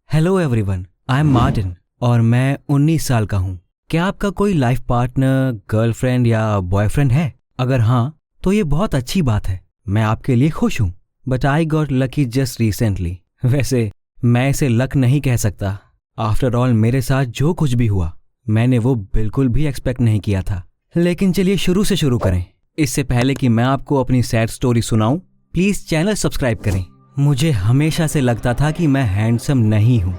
Hello everyone, I am Martin और मैं 19 साल का हूँ। क्या आपका कोई लाइफ पार्टनर, गर्लफ्रेंड या बॉयफ्रेंड है? अगर हाँ, तो ये बहुत अच्छी बात है। मैं आपके लिए खुश हूँ। But I got lucky just recently. वैसे मैं इसे लक नहीं कह सकता। आफ्टर ऑल मेरे साथ जो कुछ भी हुआ, मैंने वो बिल्कुल भी एक्सपेक्ट नहीं किया था। लेकिन चलिए शुरू से शुरू करें। इससे पहले कि मैं आपको अपनी सैड स्टोरी सुनाऊं, प्लीज चैनल सब्सक्राइब करें। मुझे हमेशा से लगता था कि मैं हैंडसम नहीं हूँ।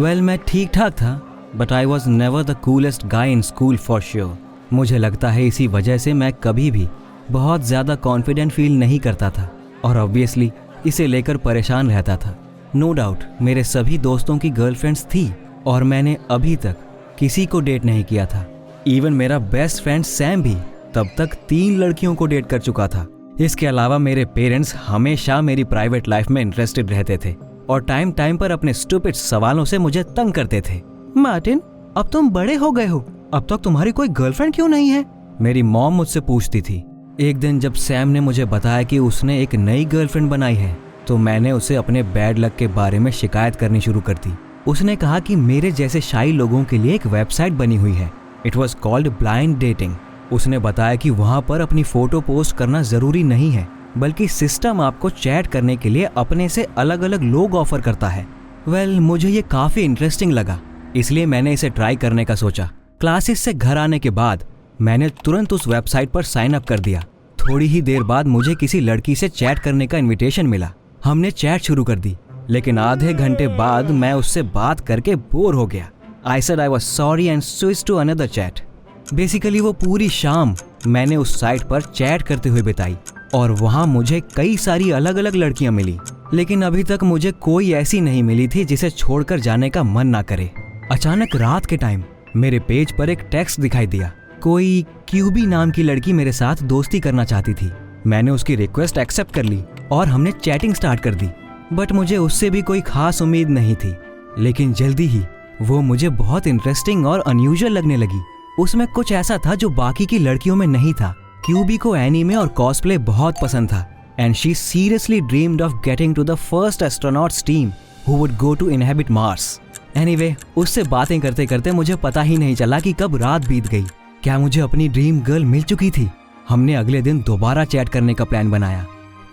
वेल, मैं ठीक ठाक था, but I was never the coolest guy in school for sure. मुझे लगता है इसी वजह से मैं कभी भी बहुत ज़्यादा कॉन्फिडेंट फील नहीं करता था और ऑब्वियसली इसे लेकर परेशान रहता था। नो डाउट मेरे सभी दोस्तों की गर्लफ्रेंड्स थी और मैंने अभी तक किसी को डेट नहीं किया था। इवन मेरा बेस्ट फ्रेंड सैम भी तब तक 3 लड़कियों को डेट कर चुका था। इसके अलावा मेरे पेरेंट्स हमेशा मेरी प्राइवेट लाइफ में इंटरेस्टेड रहते थे और टाइम टाइम पर अपने स्टूपिड सवालों से मुझे तंग करते थे। मार्टिन, अब तुम बड़े हो गए हो, अब तक तुम्हारी कोई गर्लफ्रेंड क्यों नहीं है? मेरी मॉम मुझसे पूछती थी। एक दिन जब सैम ने मुझे बताया कि उसने एक नई गर्लफ्रेंड बनाई है, तो मैंने उसे अपने बैड लक के बारे में शिकायत करनी शुरू कर दी। उसने कहा कि मेरे जैसे शाई लोगों के लिए एक वेबसाइट बनी हुई है। It was called blind dating. उसने बताया कि वहाँ पर अपनी फोटो पोस्ट करना जरूरी नहीं है, बल्कि सिस्टम आपको चैट करने के लिए अपने से अलग अलग लोग ऑफर करता है। वेल, मुझे ये काफी इंटरेस्टिंग लगा, इसलिए मैंने इसे ट्राई करने का सोचा। क्लासेस से घर आने के बाद मैंने तुरंत उस वेबसाइट पर साइन अप कर दिया। थोड़ी ही देर बाद मुझे किसी लड़की से चैट करने का इन्विटेशन मिला। हमने चैट शुरू कर दी, लेकिन आधे घंटे बाद मैं उससे बात करके बोर हो गया। I said I was sorry and switch to another chat. Basically वो पूरी शाम मैंने उस साइट पर चैट करते हुए बिताई और वहाँ मुझे कई सारी अलग अलग लड़कियां मिली, लेकिन अभी तक मुझे कोई ऐसी नहीं मिली थी जिसे छोड़कर जाने का मन ना करे। अचानक रात के टाइम मेरे पेज पर एक टेक्स्ट दिखाई दिया। कोई क्यूबी नाम की लड़की मेरे साथ दोस्ती करना चाहती थी। मैंने उसकी रिक्वेस्ट एक्सेप्ट कर ली और हमने चैटिंग स्टार्ट कर दी। बट मुझे उससे भी कोई खास उम्मीद नहीं थी, लेकिन जल्दी ही वो मुझे बहुत इंटरेस्टिंग और अनयूजुअल लगने लगी। उसमें कुछ ऐसा था जो बाकी की लड़कियों में नहीं था। क्यूबी को एनीमे और कॉस्प्ले बहुत पसंद था and she seriously dreamed of getting to the first astronauts team who would go to inhabit Mars. Anyway, उससे बातें करते करते मुझे पता ही नहीं चला कि कब रात बीत गई। क्या मुझे अपनी ड्रीम गर्ल मिल चुकी थी? हमने अगले दिन दोबारा चैट करने का प्लान बनाया।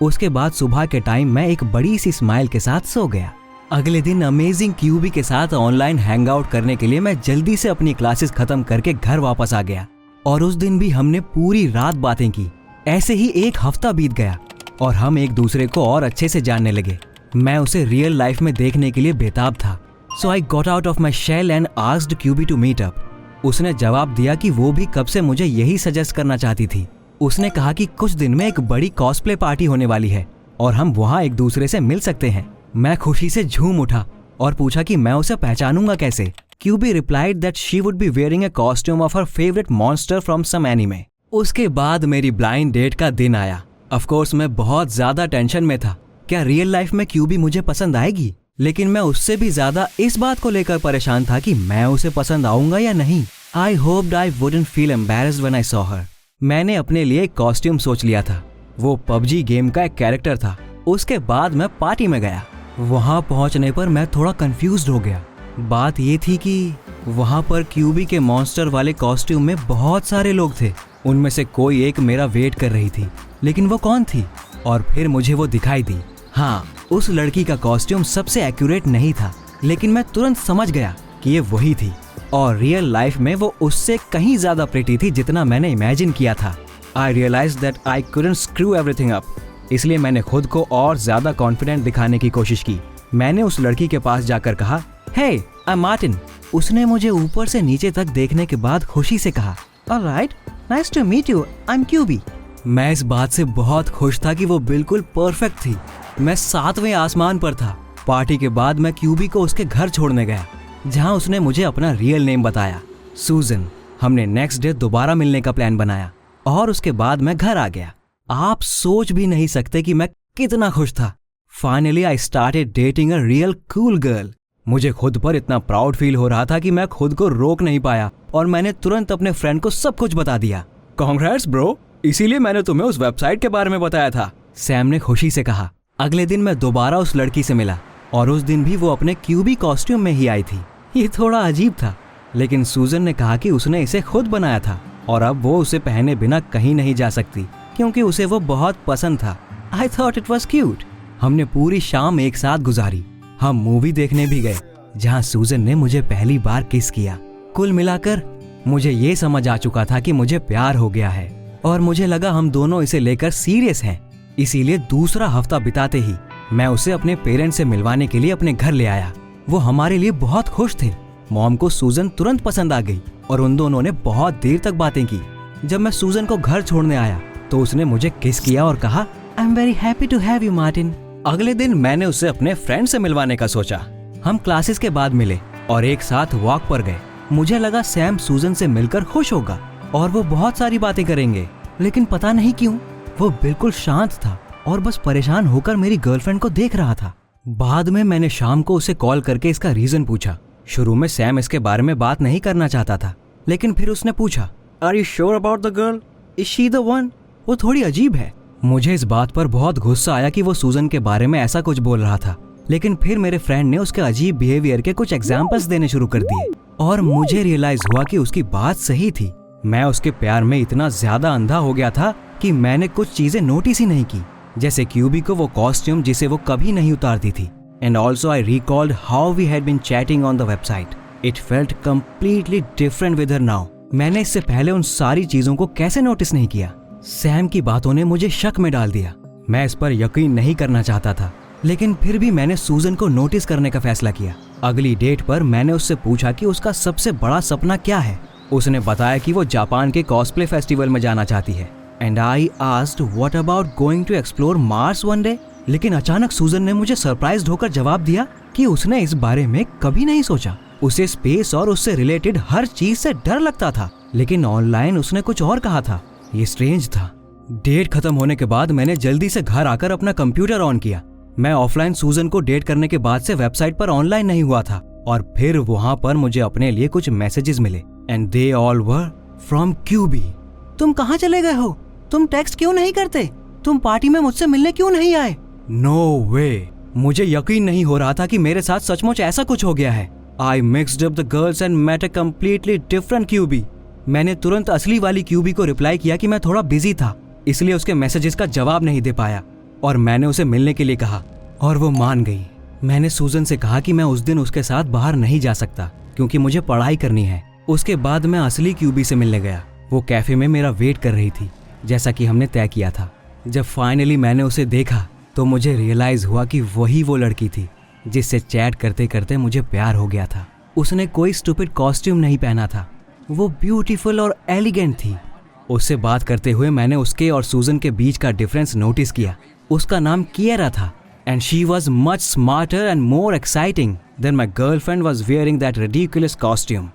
उसके बाद सुबह के टाइम मैं एक बड़ी सी स्माइल के साथ सो गया। अगले दिन अमेजिंग क्यूबी के साथ ऑनलाइन हैंग आउट करने के लिए मैं जल्दी से अपनी क्लासेस खत्म करके घर वापस आ गया और उस दिन भी हमने पूरी रात बातें की। ऐसे ही एक हफ्ता बीत गया और हम एक दूसरे को और अच्छे से जानने लगे। मैं उसे रियल लाइफ में देखने के लिए बेताब था। So I got out of my shell and asked Cubby to meet up. उसने जवाब दिया कि वो भी कब से मुझे यही सजेस्ट करना चाहती थी। उसने कहा कि कुछ दिन में एक बड़ी कॉस्प्ले पार्टी होने वाली है और हम वहाँ एक दूसरे से मिल सकते हैं। मैं खुशी से झूम उठा और पूछा कि मैं उसे पहचानूंगा कैसे। Qubi replied that she would be wearing a costume of her favourite monster from some anime. उसके बाद मेरी ब्लाइंड डेट का दिन आया। ऑफ कोर्स मैं बहुत ज्यादा टेंशन में था। क्या रियल लाइफ में क्यूबी मुझे पसंद आएगी? लेकिन मैं उससे भी ज्यादा इस बात को लेकर परेशान था कि मैं उसे पसंद आऊंगा या नहीं। I hoped I wouldn't feel embarrassed when I saw her. मैंने अपने लिए एक कॉस्ट्यूम सोच लिया था। वो पबजी गेम का एक कैरेक्टर था। उसके बाद मैं पार्टी में गया। वहां पहुंचने पर मैं थोड़ा कंफ्यूज्ड हो गया। बात ये थी कि वहां पर क्यूबी के मॉन्स्टर वाले कॉस्ट्यूम में बहुत सारे लोग थे। उनमें से कोई एक मेरा वेट कर रही थी, लेकिन वो कौन थी? और फिर मुझे वो दिखाई दी। हाँ, उस लड़की का कॉस्ट्यूम सबसे एक्यूरेट नहीं था, लेकिन मैं तुरंत समझ गया कि ये वही थी और रियल लाइफ में वो उससे कहीं ज्यादा प्रिटी थी जितना मैंने इमेजिन किया था। I realised that I couldn't screw everything up, इसलिए मैंने खुद को और ज्यादा कॉन्फिडेंट दिखाने की कोशिश की। मैंने उस लड़की के पास जाकर कहा, हे, आई एम मार्टिन। उसने मुझे ऊपर से नीचे तक देखने के बाद खुशी से कहा, alright, nice to meet you, I am Qubi. मैं इस बात से बहुत खुश था कि वो बिल्कुल परफेक्ट थी। मैं 7वें आसमान पर था। पार्टी के बाद मैं क्यूबी को उसके घर छोड़ने गया, जहाँ उसने मुझे अपना रियल नेम बताया, सूजन। हमने नेक्स्ट डे दोबारा मिलने का प्लान बनाया और उसके बाद मैं घर आ गया। आप सोच भी नहीं सकते कि मैं कितना खुश था। Finally I started dating a real cool girl. मुझे खुद पर इतना प्राउड फील हो रहा था कि मैं खुद को रोक नहीं पाया और मैंने तुरंत अपने फ्रेंड को सब कुछ बता दिया। कांग्रेट्स ब्रो, इसीलिए मैंने तुम्हें उस वेबसाइट के बारे में बताया था, सैम ने खुशी से कहा। अगले दिन मैं दोबारा उस लड़की से मिला और उस दिन भी वो अपने क्यूबी कॉस्ट्यूम में ही आई थी। ये थोड़ा अजीब था, लेकिन सूजन ने कहा कि उसने इसे खुद बनाया था और अब वो उसे पहने बिना कहीं नहीं जा सकती क्योंकि उसे वो बहुत पसंद था। I thought it was cute. हमने पूरी शाम एक साथ गुजारी। हम मूवी देखने भी गए जहाँ सूजन ने मुझे पहली बार किस किया। कुल मिलाकर मुझे ये समझ आ चुका था कि मुझे प्यार हो गया है और मुझे लगा हम दोनों इसे लेकर सीरियस हैं। इसीलिए दूसरा हफ्ता बिताते ही मैं उसे अपने पेरेंट्स से मिलवाने के लिए अपने घर ले आया। वो हमारे लिए बहुत खुश थे। मॉम को सूजन तुरंत पसंद आ गई और उन दोनों ने बहुत देर तक बातें की। जब मैं सूजन को घर छोड़ने आया तो उसने मुझे किस किया और कहा, I am very happy to have you Martin. अगले दिन मैंने उसे अपने फ्रेंड से मिलवाने का सोचा। हम क्लासेस के बाद मिले और एक साथ वॉक पर गए। मुझे लगा सैम सूजन से मिलकर खुश होगा और वो बहुत सारी बातें करेंगे, लेकिन पता नहीं क्यों वो बिल्कुल शांत था और बस परेशान होकर मेरी गर्लफ्रेंड को देख रहा था। बाद में मैंने शाम को उसे कॉल करके इसका रीजन पूछा। शुरू में सैम इसके बारे में बात नहीं करना चाहता था, लेकिन फिर उसने पूछा, are you sure about the girl? Is she the one? वो थोड़ी अजीब है। मुझे इस बात पर बहुत गुस्सा आया कि वो सूजन के बारे में ऐसा कुछ बोल रहा था, लेकिन फिर मेरे फ्रेंड ने उसके अजीब बिहेवियर के कुछ एग्जाम्पल्स देने शुरू कर दिए और मुझे रियलाइज हुआ कि उसकी बात सही थी। मैं उसके प्यार में इतना ज्यादा अंधा हो गया था कि मैंने कुछ चीजें नोटिस ही नहीं की, जैसे क्यूबी को वो कॉस्ट्यूम जिसे वो कभी नहीं उतारती थी। And also I recalled how we had been chatting on the website. It felt completely different with her now. मैंने इससे पहले उन सारी चीजों को कैसे नोटिस नहीं किया? सैम की बातों ने मुझे शक में डाल दिया। मैं इस पर यकीन नहीं करना चाहता था, लेकिन फिर भी मैंने सूजन को नोटिस करने का फैसला किया। अगली डेट पर मैंने उससे पूछा कि उसका सबसे बड़ा सपना क्या है। उसने बताया कि वो जापान के कॉस्प्ले फेस्टिवल में जाना चाहती है। And I asked what about going to explore Mars one day. लेकिन अचानक सूजन ने मुझे सरप्राइज्ड होकर जवाब दिया कि उसने इस बारे में कभी नहीं सोचा। उसे स्पेस और उससे रिलेटेड हर चीज से डर लगता था, लेकिन ऑनलाइन उसने कुछ और कहा था। ये स्ट्रेंज था। डेट खत्म होने के बाद मैंने जल्दी से घर आकर अपना कंप्यूटर ऑन किया। मैं ऑफलाइन सूजन को डेट करने के बाद से वेबसाइट पर ऑनलाइन नहीं हुआ था और फिर वहां पर मुझे अपने लिए कुछ मैसेजेस मिले and they all were from Qubi. तुम कहाँ चले गए हो? तुम टेक्स्ट क्यों नहीं करते? तुम पार्टी में मुझसे मिलने क्यों नहीं आए? नो वे। मुझे यकीन नहीं हो रहा था कि मेरे साथ सचमुच ऐसा कुछ हो गया है। I mixed up the girls and met a completely different Cubby. मैंने तुरंत असली वाली क्यूबी को रिप्लाई किया कि मैं थोड़ा बिजी था, इसलिए उसके मैसेजेस का जवाब नहीं दे पाया और मैंने उसे मिलने के लिए कहा और वो मान गई। मैंने सूजन से कहा कि मैं उस दिन उसके साथ बाहर नहीं जा सकता क्योंकि मुझे पढ़ाई करनी है। उसके बाद मैं असली क्यूबी से मिलने गया। वो कैफे में मेरा वेट कर रही थी, जैसा कि हमने तय किया था। जब फाइनली मैंने उसे देखा तो मुझे रियलाइज हुआ कि वही वो लड़की थी जिससे चैट करते करते मुझे प्यार हो गया था। उसने कोई स्टूपिड कॉस्ट्यूम नहीं पहना था, वो ब्यूटीफुल और एलिगेंट थी। उससे बात करते हुए मैंने उसके और सूजन के बीच का डिफरेंस नोटिस किया। उसका नाम किएरा था and she was much smarter and more exciting than my girlfriend was wearing that ridiculous costume.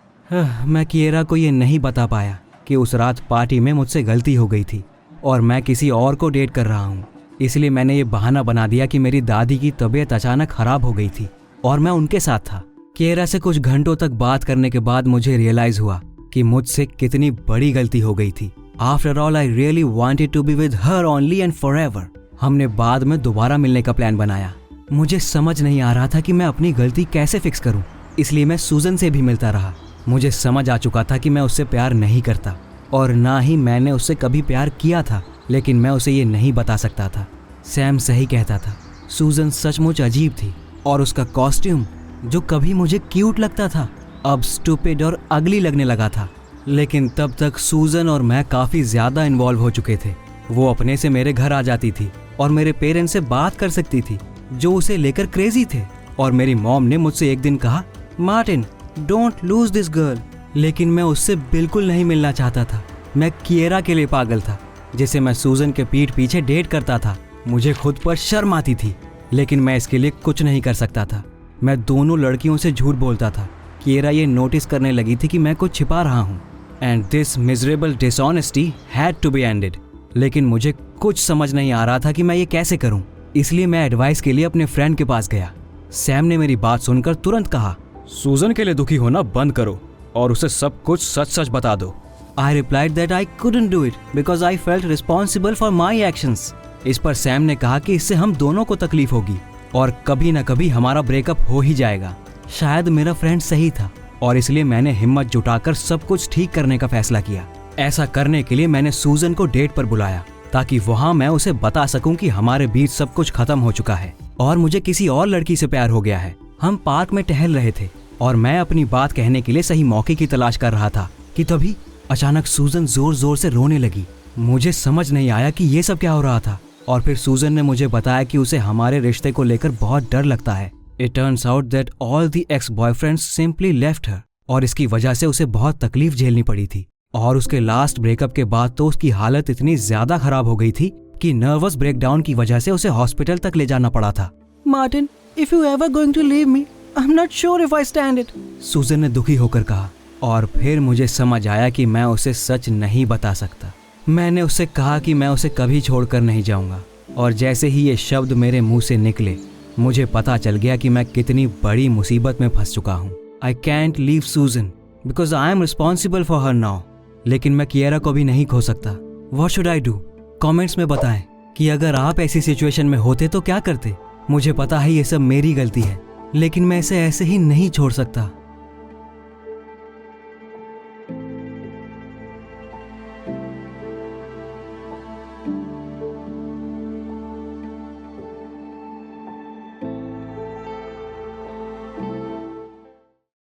मैं किएरा को ये नहीं बता पाया कि उस रात पार्टी में मुझसे गलती हो गई थी और मैं किसी और को डेट कर रहा हूँ। इसलिए मैंने ये बहाना बना दिया कि मेरी दादी की तबीयत अचानक खराब हो गई थी और मैं उनके साथ था। किएरा से कुछ घंटों तक बात करने के बाद मुझे रियलाइज हुआ कि मुझसे कितनी बड़ी गलती हो गई थी। After all I really wanted to be with her only and forever. हमने बाद में दोबारा मिलने का प्लान बनाया। मुझे समझ नहीं आ रहा था कि मैं अपनी गलती कैसे फिक्स करूं, इसलिए मैं सूजन से भी मिलता रहा। मुझे समझ आ चुका था कि मैं उससे प्यार नहीं करता और ना ही मैंने उससे कभी प्यार किया था, लेकिन मैं उसे ये नहीं बता सकता था। सैम सही कहता था, सूजन सचमुच अजीब थी और उसका कॉस्ट्यूम जो कभी मुझे क्यूट लगता था अब स्टूपिड और अगली लगने लगा था। लेकिन तब तक सूजन और मैं काफ़ी ज़्यादा इन्वॉल्व हो चुके थे। वो अपने से मेरे घर आ जाती थी और मेरे पेरेंट्स से बात कर सकती थी जो उसे लेकर क्रेजी थे। और मेरी मॉम ने मुझसे एक दिन कहा, Martin don't lose this girl. लेकिन मैं उससे बिल्कुल नहीं मिलना चाहता था। मैं किएरा के लिए पागल था जिसे मैं सूजन के पीठ पीछे डेट करता था। मुझे खुद पर शर्म आती थी, लेकिन मैं इसके लिए कुछ नहीं कर सकता था। मैं दोनों लड़कियों से झूठ बोलता था। किएरा ये नोटिस करने लगी थी कि मैं कुछ छिपा रहा हूँ and this miserable dishonesty had to be ended. लेकिन मुझे कुछ समझ नहीं आ रहा था कि मैं ये कैसे करूं, इसलिए मैं एडवाइस के लिए अपने फ्रेंड के पास गया। सैम ने मेरी बात सुनकर तुरंत कहा, सूजन के लिए दुखी होना बंद करो और उसे सब कुछ सच सच बता दो। I replied that I couldn't do it because I felt responsible for my actions. इस पर सैम ने कहा कि इससे हम दोनों को तकलीफ होगी और कभी ना कभी हमारा ब्रेकअप हो ही जाएगा। शायद मेरा फ्रेंड सही था और इसलिए मैंने हिम्मत जुटाकर सब कुछ ठीक करने का फैसला किया। ऐसा करने के लिए मैंने सूजन को डेट पर बुलाया ताकि वहां मैं उसे बता सकूं कि हमारे बीच सब कुछ खत्म हो चुका है और मुझे किसी और लड़की से प्यार हो गया है। हम पार्क में टहल रहे थे और मैं अपनी बात कहने के लिए सही मौके की तलाश कर रहा था कि तभी अचानक सूजन जोर जोर से रोने लगी। मुझे समझ नहीं आया कि ये सब क्या हो रहा था और फिर सूजन ने मुझे बताया कि उसे हमारे रिश्ते को लेकर बहुत डर लगता है। It turns out that all the ex boyfriends simply left her और इसकी वजह से उसे बहुत तकलीफ झेलनी पड़ी थी। और उसके लास्ट ब्रेकअप के बाद तो उसकी हालत इतनी ज्यादा खराब हो गई थी कि नर्वस ब्रेकडाउन की वजह से उसे हॉस्पिटल तक ले जाना पड़ा था। Martin, if you ever going to leave me, I am not sure if I stand it, Susan ने दुखी होकर कहा। और फिर मुझे समझ आया कि मैं उसे सच नहीं बता सकता। मैंने उससे कहा कि मैं उसे कभी छोड़कर नहीं जाऊंगा और जैसे ही ये शब्द मेरे मुंह से निकले मुझे पता चल गया कि मैं कितनी बड़ी मुसीबत में फंस चुका हूँ। आई कैंट लीव सूजन because I am responsible for her now. लेकिन मैं किएरा को भी नहीं खो सकता। What should I do? Comments में बताएं कि अगर आप ऐसी सिचुएशन में होते तो क्या करते। मुझे पता है ये सब मेरी गलती है लेकिन मैं इसे ऐसे ही नहीं छोड़ सकता।